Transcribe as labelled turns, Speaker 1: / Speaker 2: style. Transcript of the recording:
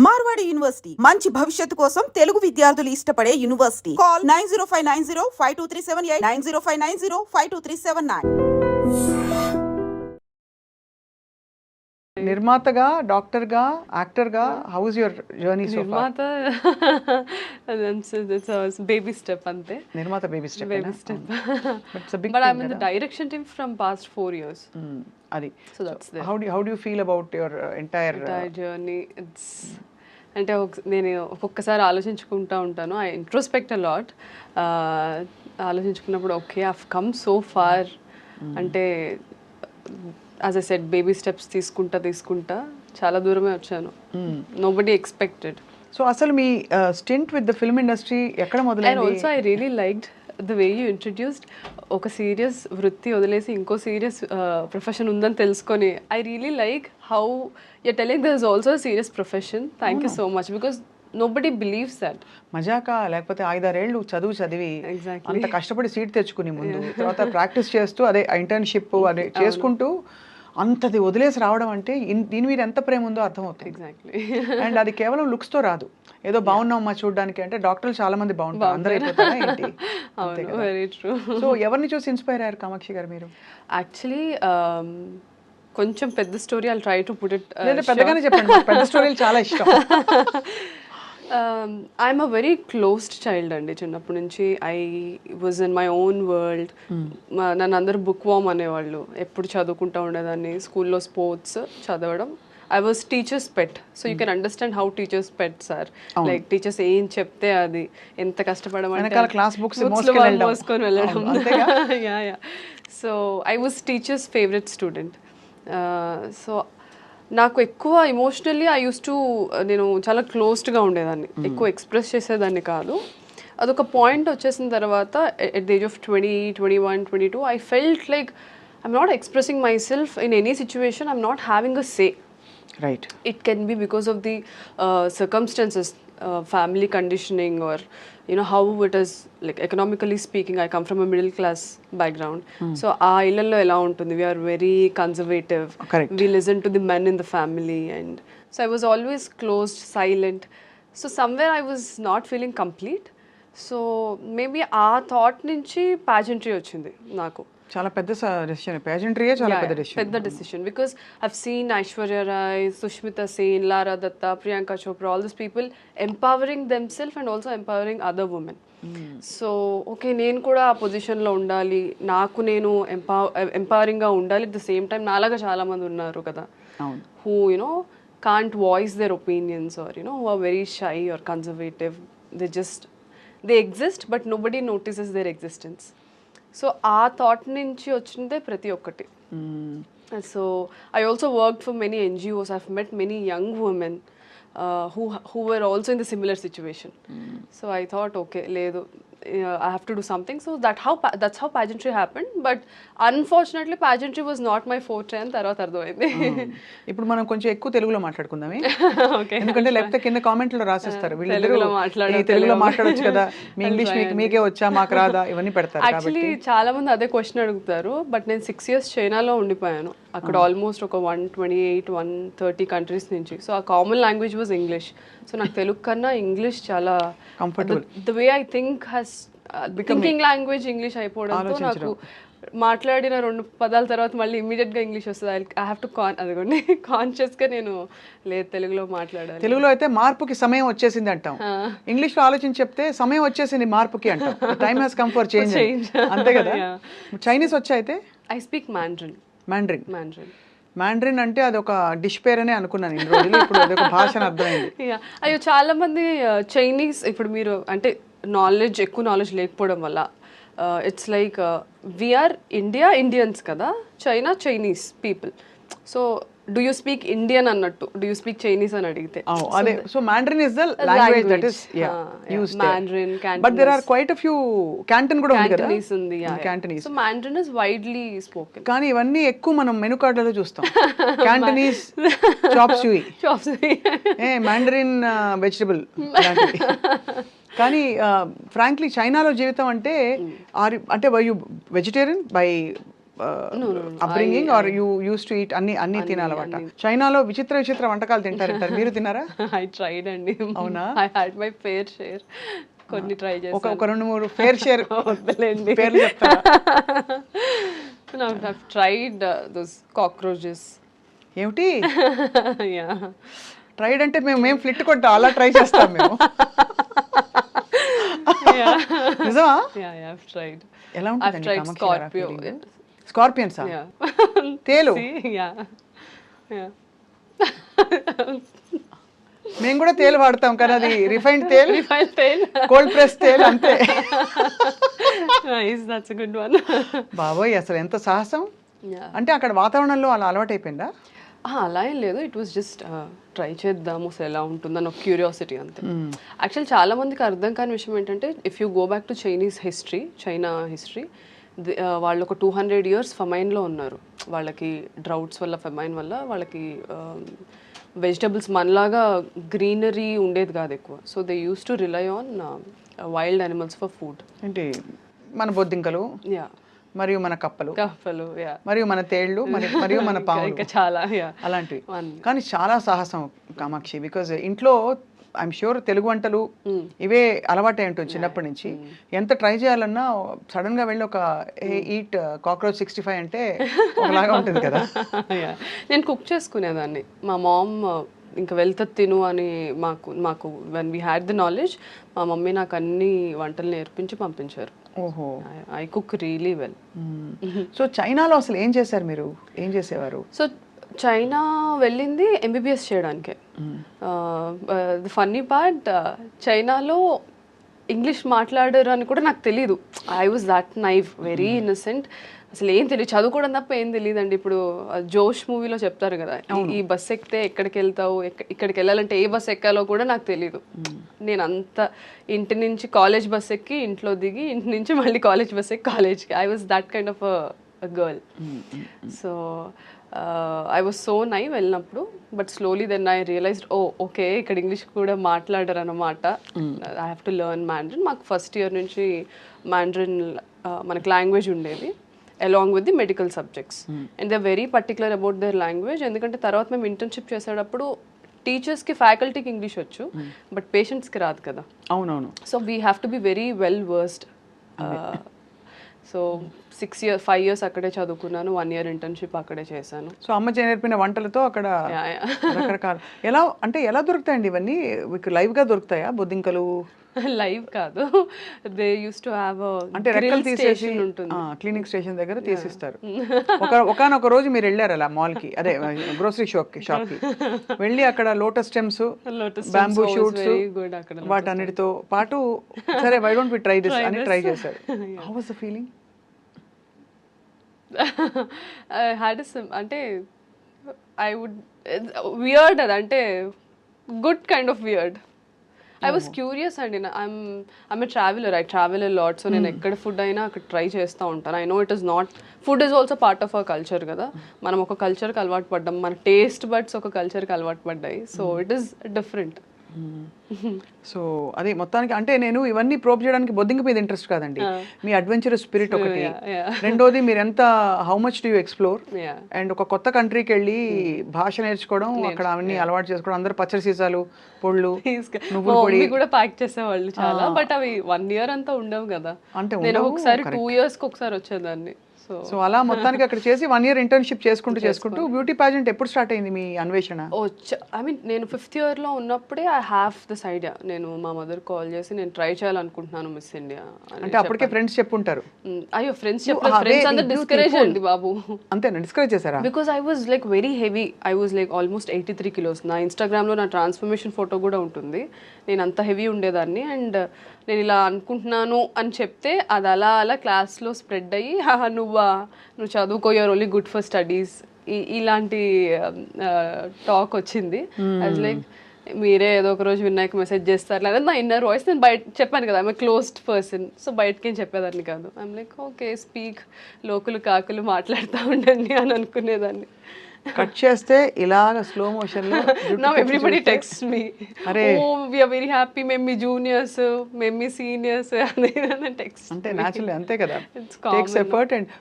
Speaker 1: Marwadi university మంచి భవిష్యత్తు కోసం తెలుగు విద్యార్థులు ఇష్టపడే యూనివర్సిటీ. కాల్ 9059052378 9059052379.
Speaker 2: నిర్మాతగా, డాక్టర్గా, యాక్టర్గా, how is your journey so far?
Speaker 3: నిర్మాత బేబీ స్టెప్ అంతే.
Speaker 2: నిర్మాత baby step.
Speaker 3: Baby step.
Speaker 2: It's a big
Speaker 3: But
Speaker 2: thing,
Speaker 3: I'm in the
Speaker 2: కదా?
Speaker 3: direction team from past 4 years.
Speaker 2: అది.
Speaker 3: So that's there.
Speaker 2: How do you feel about your entire
Speaker 3: journey it's అంటే నేను ఒక్కొక్కసారి ఆలోచించుకుంటూ ఉంటాను. I introspect a lot. ఆలోచించుకున్నప్పుడు okay I've come so far. అంటే as I said baby steps తీసుకుంటా చాలా దూరమే వచ్చాను. Nobody expected.
Speaker 2: సో అసలు మీ stint with the film industry ఎక్కడ
Speaker 3: అండ్
Speaker 2: మొదలైంది?
Speaker 3: Also I really liked the way you introduced. ఒక సీరియస్ వృత్తి వదిలేసి ఇంకో సీరియస్ ప్రొఫెషన్ ఉందని తెలుసుకొని I really like how you're telling there's also a serious profession. Thank you so much, because nobody believes that.
Speaker 2: మజాకా లేకపోతే 5-6 ఏళ్ళు చదివి
Speaker 3: Exactly.
Speaker 2: అంత కష్టపడి సీట్ తెచ్చుకుని ముందు తర్వాత ప్రాక్టీస్ చేస్తూ అదే ఇంటర్న్షిప్ అదే చేసుకుంటూ అంతది వదిలేసి రావడం అంటే దీని మీద ఎంత ప్రేమ ఉందో అర్థమవుతుంది.
Speaker 3: Exactly.
Speaker 2: అండ్ అది కేవలం లుక్స్ తో రాదు. ఏదో బాగున్నామా చూడడానికి అంటే డాక్టర్లు చాలా మంది బాగుంటారు, అందరూ అయిపోతారా ఏంటి?
Speaker 3: అవును, వెరీ ట్రూ.
Speaker 2: సో ఎవరిని చూసి ఇన్స్పైర్ అయ్యారు కామాక్షి గారు మీరు?
Speaker 3: యాక్చువల్లీ కొంచెం పెద్ద story I'll try to put it.
Speaker 2: లేదా పెద్దగానే చెప్పండి, మాకు పెద్ద స్టోరీలు చాలా ఇష్టం.
Speaker 3: I'm a very closed child అండి. చిన్నప్పటి నుంచి I was in my own world. నన్ను అందరూ బుక్ వామ్ అనేవాళ్ళు. ఎప్పుడు చదువుకుంటూ ఉండేదాన్ని. స్కూల్లో స్పోర్ట్స్ చదవడం. I was teachers pet. So you can understand how teachers pets are. Like teachers ఏం చెప్తే అది ఎంత కష్టపడమంటే
Speaker 2: క్లాస్ బుక్స్
Speaker 3: మోసుకొని వెళ్ళడం. Yeah. So I was teachers favourite student. So నాకు ఎక్కువ ఎమోషనల్లీ ఐ యూస్ టు నేను చాలా క్లోజ్డ్గా ఉండేదాన్ని. ఎక్కువ ఎక్స్ప్రెస్ చేసేదాన్ని కాదు. అదొక పాయింట్ వచ్చేసిన తర్వాత at the age of 20, 21, 22 I felt like I'm not expressing my self in any situation. I'm not having a say.
Speaker 2: Right.
Speaker 3: It can be because of the circumstances, family conditioning, or you know how it is, like economically speaking. I come from a middle class background. So aa illallo ela untundi, we are very conservative.
Speaker 2: Correct.
Speaker 3: We listen to the men in the family, and so I was always closed, silent. So somewhere I was not feeling complete. So maybe aa thought nunchi pageantry ochindi naku.
Speaker 2: చాలా పెద్ద decision. పేజెంట్రీయే చాలా పెద్ద decision.
Speaker 3: పెద్ద decision. Because I've seen Aishwarya Rai, Sushmita Sen, Lara Dutta, Priyanka Chopra, all this people empowering them self and also empowering other women. So okay నేను కూడా ఆ పొజిషన్లో ఉండాలి, నాకు నేను ఎంపవరింగ్గా ఉండాలి. అట్ ద సేమ్ టైం నాలాగా చాలామంది ఉన్నారు కదా, who you know can't voice their opinions, or you know who are very shy or conservative. They exist but nobody notices their existence. So ఆ థాట్ నుంచి వచ్చిందే ప్రతి ఒక్కటి. So I also work for many NGOs. I have met many young women who were also in the similar situation. So I thought okay లేదు, I have to do something. So that's how pageantry happened. But unfortunately pageantry was not my forte and తర్వాత అర్థమైంది.
Speaker 2: ఇప్పుడు మనం కొంచెం ఎక్కువ తెలుగులో మాట్లాడుకుందామే.
Speaker 3: Okay.
Speaker 2: ఎందుకంటే లేకపోతే కింద కామెంట్లో రాసేస్తారు
Speaker 3: తెలుగులో
Speaker 2: తెలుగులో మాట్లాడొచ్చు కదా, మీ ఇంగ్లీష్ మీకే వచ్చా మాకు రాదా ఇవన్నీ పెడతారు.
Speaker 3: యాక్చువల్లీ చాలా మంది అదే క్వశ్చన్ అడుగుతారు. బట్ నేను 6 years చైనాలో ఉండిపోయాను. అక్కడ ఆల్మోస్ట్ ఒక 128, 130 కంట్రీస్ నుంచి. So uh common language was English. So నాకు తెలుగు కన్నా ఇంగ్లీష్ చాలా comfortable. The way I think has thinking language English అయిపోవడంతో నాకు మాట్లాడిన 2 పదాల తర్వాత మళ్ళీ ఇమీడియట్గా ఇంగ్లీష్ వస్తుంది. ఐ హ్యావ్ టు అదిగోండి కాన్షియస్గా నేను లేదు తెలుగులో మాట్లాడాలి.
Speaker 2: తెలుగులో అయితే మార్పుకి సమయం వచ్చేసింది అంటాం, ఇంగ్లీష్లో ఆలోచించి చెప్తే సమయం వచ్చేసింది మార్పుకి అంటాం. Time has come for change. అంతే కదా. చైనీస్ వచ్చా అయితే?
Speaker 3: I speak Mandarin.
Speaker 2: మ్యాండ్రిన్ అంటే అదొక డిష్ పేరనే అనుకున్నాను ఇన్ని రోజులు, ఇప్పుడు అదొక భాష అని అర్థమైంది.
Speaker 3: అయ్యో చాలా మంది చైనీస్ ఇప్పుడు మీరు అంటే ఎక్కువ నాలెడ్జ్ లేకపోవడం వల్ల ఇట్స్ లైక్ వీఆర్ ఇండియన్స్ కదా, China Chinese people. So do you speak Indian అన్నట్టు, డూ యూ స్పీక్ చైనీస్ అని అడిగితే
Speaker 2: అదే. So Mandarin is the language that is used there.
Speaker 3: Mandarin, Cantonese.
Speaker 2: But there are quite a few Canton కూడా ఉంది కదా.
Speaker 3: Cantonese ఉంది.
Speaker 2: Cantonese.
Speaker 3: So Mandarin is widely spoken.
Speaker 2: కానీ ఇవన్నీ ఎక్కువ మనం మెనూ కార్డులలో చూస్తాం. Cantonese chop suey, Mandarin vegetable అలాంటివి. కానీ ఫ్రాంక్లీ చైనాలో జీవితం అంటే were you vegetarian by upbringing or you used to eat అన్ని తినాలన్నమాట? చైనాలో విచిత్ర వంటకాలు తింటారంటారు, మీరు తిన్నారా?
Speaker 3: ఐ ట్రైడ్ అండి.
Speaker 2: అవునా?
Speaker 3: I had my fair share. కొన్ని ట్రై చేశాను.
Speaker 2: ఒక 2-3 ఫేర్ షేర్
Speaker 3: వద్దులేండి.
Speaker 2: పేర్లు చెప్తారా?
Speaker 3: I've tried those cockroaches.
Speaker 2: ఏమిటి
Speaker 3: Yeah.
Speaker 2: ట్రైడ్ అంటే మేము ఫ్లిట్ కొట్టాం, అలా ట్రై చేస్తాం మేము.
Speaker 3: Yeah.
Speaker 2: నిజమా?
Speaker 3: Yeah, I've tried.
Speaker 2: ఎలా
Speaker 3: I've
Speaker 2: ఉంటుందండి
Speaker 3: tried
Speaker 2: కామాక్షి గారు ఆ
Speaker 3: Scorpio.
Speaker 2: feeling? స్కార్పియన్సా?
Speaker 3: Yeah.
Speaker 2: తేలు.
Speaker 3: See? Yeah. Yeah.
Speaker 2: మేము కూడా తేలు వాడతాం, కానీ అది రిఫైన్డ్ తేల్,
Speaker 3: Refined tail.
Speaker 2: కోల్డ్ ప్రెస్ తేల్ అంతే.
Speaker 3: Nice, that's a good one.
Speaker 2: బాబోయ్, అసలు ఎంత సాహసం.
Speaker 3: Yeah.
Speaker 2: అంటే అక్కడ వాతావరణంలో అలా అలవాటు అయిపోయిందా?
Speaker 3: అలా ఏం లేదు, ఇట్ వాస్ జస్ట్ ట్రై చేద్దాము అసలు ఎలా ఉంటుందని ఒక క్యూరియాసిటీ అంతే. యాక్చువల్ చాలా మందికి అర్థం కాని విషయం ఏంటంటే, if you go back to China history, వాళ్ళు ఒక 200 years ఫమైన్లో ఉన్నారు. వాళ్ళకి డ్రౌట్స్ వల్ల, ఫమైన్ వల్ల వాళ్ళకి వెజిటబుల్స్ మనలాగా గ్రీనరీ ఉండేది కాదు ఎక్కువ. So they use to rely on wild animals for food.
Speaker 2: ఏంటి, మన బొద్దింకలు,
Speaker 3: యా,
Speaker 2: మరియు మన కప్పలు,
Speaker 3: కప్పలు, యా,
Speaker 2: మరియు మన తేళ్లు, మరియు మన పాములు,
Speaker 3: ఇంకా చాలా, యా,
Speaker 2: అలాంటివి. కానీ చాలా సాహసం కామాక్షి, బికాజ్ ఇంట్లో ఐఎమ్ ష్యూర్ తెలుగు వంటలు ఇవే అలవాటే ఉంటుంది చిన్నప్పటి నుంచి. ఎంత ట్రై చేయాలన్నా సడన్ గా వెళ్ళి ఒక ఈట్ కాక్రోచ్ 65 అంటే ఒకలాగా ఉంటుంది కదా.
Speaker 3: నేను కుక్ చేసుకునేదాన్ని. మా మామ్ ఇంకా వెళ్తా తిను అని మాకు when we had the knowledge, మా మమ్మీ నాకు అన్ని వంటలు నేర్పించి పంపించారు.
Speaker 2: ఓహో,
Speaker 3: I cook really well.
Speaker 2: So చైనాలో అసలు ఏం చేశారు మీరు, ఏం చేసేవారు?
Speaker 3: సో చైనా వెళ్ళింది ఎంబీబీఎస్ చేయడానికే. ది ఫన్నీ పార్ట్, చైనాలో ఇంగ్లీష్ మాట్లాడరు అని కూడా నాకు తెలీదు. I was that naive, very innocent. అసలు ఏం తెలియదు, చదువుకోవడం తప్ప ఏం తెలియదండి. ఇప్పుడు జోష్ మూవీలో చెప్తారు కదా, ఈ బస్ ఎక్కితే ఎక్కడికి వెళ్తావు, ఇక్కడికి వెళ్ళాలంటే ఏ బస్ ఎక్కాలో కూడా నాకు తెలీదు. నేను అంత ఇంటి నుంచి కాలేజ్ బస్ ఎక్కి ఇంట్లో దిగి, ఇంటి నుంచి మళ్ళీ కాలేజ్ బస్ ఎక్కి కాలేజ్కి, I was that kind of a girl. So I was so naive వెళ్ళినప్పుడు. But slowly then I realised, okay ఇక్కడ ఇంగ్లీష్ కూడా మాట్లాడరు అన్నమాట. I have to learn Mandarin. మాకు ఫస్ట్ ఇయర్ నుంచి మ్యాండ్రిన్ మనకి లాంగ్వేజ్ ఉండేది, along with the medical subjects. And they very particular about their language. ఎందుకంటే తర్వాత మేము ఇంటర్న్షిప్ చేసేటప్పుడు టీచర్స్కి, ఫ్యాకల్టీకి ఇంగ్లీష్ వచ్చు, బట్ పేషెంట్స్కి రాదు కదా.
Speaker 2: అవునవును.
Speaker 3: So we have to be very well versed. So 5 years అక్కడే చదువుకున్నాను, 1 year ఇంటర్న్షిప్ అక్కడే చేశాను.
Speaker 2: సో అమ్మ నేర్పిన వంటలతో అక్కడ రకరకాల ఎలా దొరుకుతాయండి ఇవన్నీ? మీకు లైవ్ గా దొరుకుతాయా బొద్దింకలు?
Speaker 3: లైవ్ కాదు, దే యూస్ టు హ్యావ్
Speaker 2: అంటే రెక్కలు తీసేసి క్లినిక్ స్టేషన్ దగ్గర తీసిస్తారు. ఒకనొక రోజు మీరు వెళ్ళారు అలా మాల్ కి, అదే గ్రోసరీ షాప్ కి వెళ్ళి అక్కడ లోటస్ స్టెమ్స్, బ్యాంబూ షూట్స్, వాటన్నిటితో పాటు సరే why don't we try this అని ట్రై చేశారు. How was the feeling?
Speaker 3: అంటే ఐ వుడ్ వియర్డ్, అదంటే good kind of weird. I was curious అండి. I'm a traveller, I travel a lot. So నేను ఎక్కడ ఫుడ్ అయినా అక్కడ ట్రై చేస్తూ ఉంటాను. I know it is not, food is also part of our culture కదా. మనం ఒక కల్చర్కి అలవాటు పడ్డాం, మన టేస్ట్ బడ్స్ ఒక కల్చర్కి అలవాటు పడ్డాయి. So it is different.
Speaker 2: So అదే మొత్తానికి అంటే నేను ఇవన్నీ ప్రోబ్ చేయడానికి బొద్దింక మీద ఇంట్రెస్ట్ కాదండి, మీ అడ్వెంచరస్ స్పిరిట్ ఒకటి. రెండోది మీరు ఎంత how much do you explore, and ఒక కొత్త కంట్రీకి వెళ్ళి భాష నేర్చుకోవడం, అక్కడ అవన్నీ అలవాటు చేసుకోవడం. అందరు పచ్చడి సీసాలు, పొళ్ళు, నువ్వుల పొడి
Speaker 3: కూడా ప్యాక్ చేసేవాళ్ళు చాలా. బట్ అవి 1 year అంతా ఉండవు కదా. అంటే నేను ఒకసారి 2 years ఒకసారి వచ్చేదాన్ని.
Speaker 2: సో అలా మొత్తానికి అక్కడ చేసి 1 year ఇంటర్న్షిప్ చేసుకుంటూ బ్యూటీ పాజెంట్ ఎప్పుడు స్టార్ట్ అయింది మీ అన్వేషణ?
Speaker 3: ఐ మీన్ నేను 5th year లో ఉన్నప్పుడే ఐ హ్యావ్ దిస్ ఐడియా. నేను మా మదర్ కాల్ చేసి నేను ట్రై చేయాలనుకుంటున్నాను మిస్ ఇండియా
Speaker 2: అంటే అప్పటికే ఫ్రెండ్స్ చెప్పుంటారు.
Speaker 3: అయ్యో ఫ్రెండ్స్ చెప్పలేదు, ఫ్రెండ్స్ అందరూ డిస్కరేజ్ అండి బాబు.
Speaker 2: అంతేనా, డిస్కరేజ్ చేశారా?
Speaker 3: Because I was like very heavy, I was like almost 83 kilos. నా ఇన్స్టాగ్రామ్లో నా ట్రాన్స్ఫర్మేషన్ ఫోటో కూడా ఉంటుంది. నేను అంత హెవీ ఉండేదాన్ని. అండ్ నేను ఇలా అనుకుంటున్నాను అని చెప్తే అది అలా క్లాస్లో స్ప్రెడ్ అయ్యి, నువ్వు చదువుకో, you're only good for studies, ఇలాంటి టాక్ వచ్చింది. అది లైక్ మీరే ఏదో ఒక రోజు వినాయక్ మెసేజ్ చేస్తారు లేదా నా ఇన్నర్ వాయిస్. నేను బయట చెప్పాను కదా, ఐఎమ్ క్లోజ్డ్ పర్సన్. సో బయటకేం చెప్పేదాన్ని కాదు. ఐఎమ్ లైక్ ఓకే స్పీక్, లోకులు కాకులు మాట్లాడుతూ ఉండండి అని అనుకునేదాన్ని.
Speaker 2: కట్ చేస్తే ఇలాగ స్లో మోషన్ లో
Speaker 3: now everybody text me, oh we are very happy, మేము మీ జూనియర్స్, మేము మీ సీనియర్స్ అని టెక్స్ట్.
Speaker 2: అంటే న్యాచురల్లీ అంతే కదా, టేక్స్ ఎఫర్ట్. అండ్